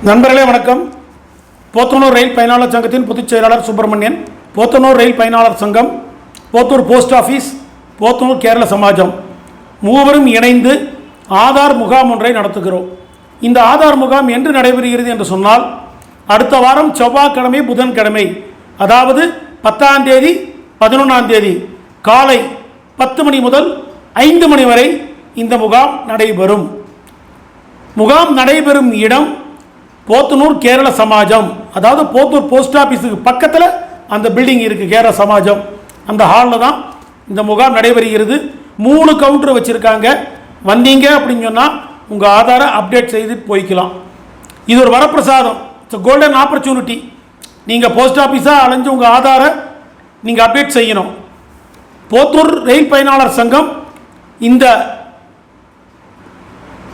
நண்பர்களே வணக்கம். போத்தனூர் ரயில் பயனாளர் சங்கத்தின் பொதுச் செயலாளர் சுப்பிரமணியன், போத்தனூர் ரயில் பயனாளர் சங்கம், போத்தூர் போஸ்ட் ஆஃபீஸ், போத்தனூர் கேரள சமாஜம் மூவரும் இணைந்து ஆதார் முகாம் ஒன்றை நடத்துகிறோம். இந்த ஆதார் முகாம் என்று நடைபெறுகிறது என்று சொன்னால், அடுத்த வாரம் செவ்வாய்க்கிழமை புதன்கிழமை, அதாவது 10ஆம் தேதி 11ஆம் தேதி காலை 10 மணி முதல் 5 மணி வரை இந்த முகாம் நடைபெறும். முகாம் நடைபெறும் இடம் போத்தனூர் கேரள சமாஜம், அதாவது போத்தூர் போஸ்ட் ஆஃபீஸுக்கு பக்கத்தில் அந்த பில்டிங் இருக்குது. கேரள சமாஜம் அந்த ஹாலில் தான் இந்த முகாம் நடைபெறுகிறது. 3 கவுண்டர் வச்சுருக்காங்க. வந்தீங்க அப்படின்னு சொன்னால் உங்கள் ஆதாரை அப்டேட் செய்து போய்க்கலாம். இது ஒரு வரப்பிரசாதம், இட்ஸ் கோல்டன் ஆப்பர்ச்சுனிட்டி. நீங்கள் போஸ்ட் ஆஃபீஸாக அலைஞ்சு உங்கள் ஆதாரை நீங்கள் அப்டேட் செய்யணும். போத்தூர் ரயில் பயனாளர் சங்கம் இந்த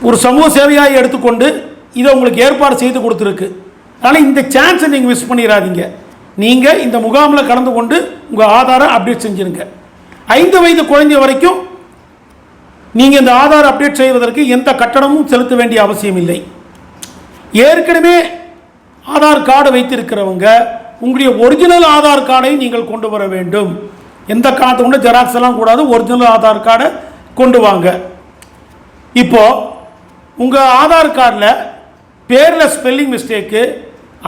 ஒரு சமூக சேவையாக எடுத்துக்கொண்டு இதை உங்களுக்கு ஏற்பாடு செய்து கொடுத்துருக்கு. அதனால் இந்த சான்ஸை நீங்கள் மிஸ் பண்ணிடாதீங்க. நீங்கள் இந்த முகாமில் கலந்து கொண்டு உங்கள் ஆதாரை அப்டேட் செஞ்சுருங்க. 5 வயது குழந்தை வரைக்கும் நீங்கள் இந்த ஆதார் அப்டேட் செய்வதற்கு எந்த கட்டணமும் செலுத்த வேண்டிய அவசியம் இல்லை. ஏற்கனவே ஆதார் கார்டு வைத்திருக்கிறவங்க உங்களுடைய ஒரிஜினல் ஆதார் கார்டை நீங்கள் கொண்டு வர வேண்டும். எந்த கார்டு கொண்டு ஜெராக்ஸ் எல்லாம் கூடாது, ஒரிஜினல் ஆதார் கார்டை கொண்டு வாங்க. இப்போது உங்கள் ஆதார் கார்டில் பேரில் ஸ்பெல்லிங் மிஸ்டேக்கு,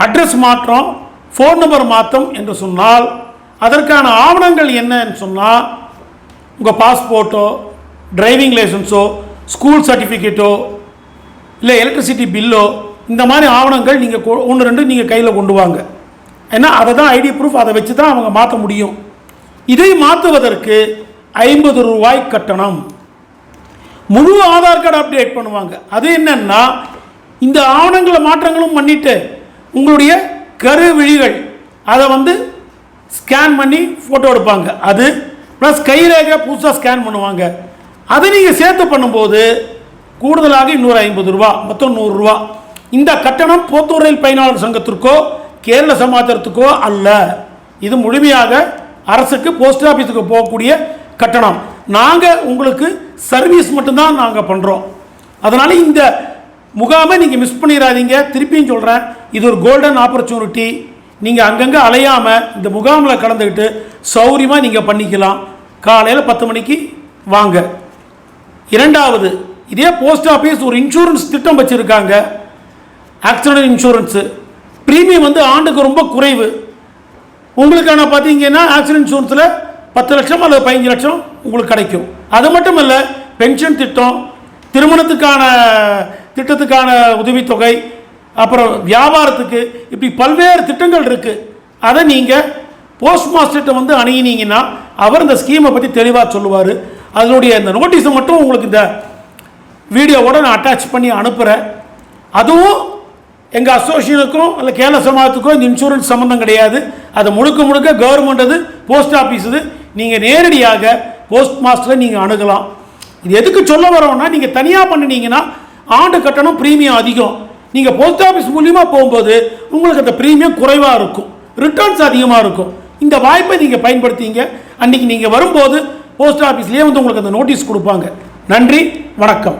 அட்ரஸ் மாற்றம், ஃபோன் நம்பர் மாற்றம் என்று சொன்னால் அதற்கான ஆவணங்கள் என்னன்னு சொன்னால், உங்கள் பாஸ்போர்ட்டோ, டிரைவிங் லைசன்ஸோ, ஸ்கூல் சர்டிஃபிகேட்டோ, இல்லை எலக்ட்ரிசிட்டி பில்லோ, இந்த மாதிரி ஆவணங்கள் நீங்கள் 1-2 நீங்கள் கையில் கொண்டு வாங்க. ஏன்னா அதை தான் ஐடி ப்ரூஃப், அதை வச்சு தான் அவங்க மாற்ற முடியும். இதை மாற்றுவதற்கு 50 ரூபாய் கட்டணம். முழு ஆதார் கார்டு அப்டேட் பண்ணுவாங்க. அது என்னன்னா, இந்த ஆவணங்களை மாற்றங்களும் பண்ணிட்டு உங்களுடைய கருவிழிகள் அதை ஸ்கேன் பண்ணி ஃபோட்டோ எடுப்பாங்க. அது ப்ளஸ் கைரேகை புதுசாக ஸ்கேன் பண்ணுவாங்க. அதை நீங்கள் சேர்த்து பண்ணும்போது கூடுதலாக இன்னொரு 50 ரூபா, மொத்தம் 100 ரூபா. இந்த கட்டணம் போத்தூர் ரயில் பயனாளர் சங்கத்திற்கோ கேரள சமாஜத்திற்கோ அல்ல. இது முழுமையாக அரசுக்கு போஸ்ட் ஆஃபீஸுக்கு போகக்கூடிய கட்டணம். நாங்கள் உங்களுக்கு சர்வீஸ் மட்டும்தான் நாங்கள் பண்ணுறோம். அதனால் இந்த முகாமை நீங்கள் மிஸ் பண்ணிடாதீங்க. திருப்பியும் சொல்கிறேன், இது ஒரு கோல்டன் ஆப்பர்ச்சுனிட்டி. நீங்கள் அங்கங்கே அலையாமல் இந்த முகாமில் கலந்துக்கிட்டு சௌரியமாக நீங்கள் பண்ணிக்கலாம். காலையில் 10 மணிக்கு வாங்க. இரண்டாவது, இதே போஸ்ட் ஆஃபீஸ் ஒரு இன்சூரன்ஸ் திட்டம் வச்சுருக்காங்க. ஆக்சிடென்ட் இன்சூரன்ஸு ப்ரீமியம் ஆண்டுக்கு ரொம்ப குறைவு. உங்களுக்கான பார்த்தீங்கன்னா ஆக்சிடென்ட் இன்சூரன்ஸில் 10 லட்சம் அல்லது 15 லட்சம் உங்களுக்கு கிடைக்கும். அது மட்டும் இல்லை, பென்ஷன் திட்டம், திருமணத்துக்கான திட்டத்துக்கான உதவித்தொகை, அப்புறம் வியாபாரத்துக்கு, இப்படி பல்வேறு திட்டங்கள் இருக்குது. அதை நீங்கள் போஸ்ட் மாஸ்டர்கிட்ட அணுகினீங்கன்னா அவர் இந்த ஸ்கீமை பற்றி தெளிவாக சொல்லுவார். அதனுடைய இந்த நோட்டீஸை மட்டும் உங்களுக்கு இந்த வீடியோவோட நான் அட்டாச் பண்ணி அனுப்புகிறேன். அதுவும் எங்கள் அசோசியேஷனுக்கும் இல்லை கேரள சமாஜத்துக்கும் இந்த இன்சூரன்ஸ் சம்மந்தம் கிடையாது. அது முழுக்க முழுக்க கவர்மெண்ட், அது போஸ்ட் ஆஃபீஸ். இது நீங்கள் நேரடியாக போஸ்ட் மாஸ்டரை நீங்கள் அணுகலாம். இது எதுக்கு சொல்ல வரோன்னா, நீங்கள் தனியாக பண்ணினீங்கன்னா ஆண்டு கட்டணம் ப்ரீமியம் அதிகம். நீங்கள் போஸ்ட் ஆஃபீஸ் மூலியமாக போகும்போது உங்களுக்கு அந்த ப்ரீமியம் குறைவாக இருக்கும், ரிட்டர்ன்ஸ் அதிகமாக இருக்கும். இந்த வாய்ப்பை நீங்கள் பயன்படுத்திங்க. அன்றைக்கி நீங்கள் வரும்போது போஸ்ட் ஆஃபீஸ்லேயே உங்களுக்கு அந்த நோட்டீஸ் கொடுப்பாங்க. நன்றி, வணக்கம்.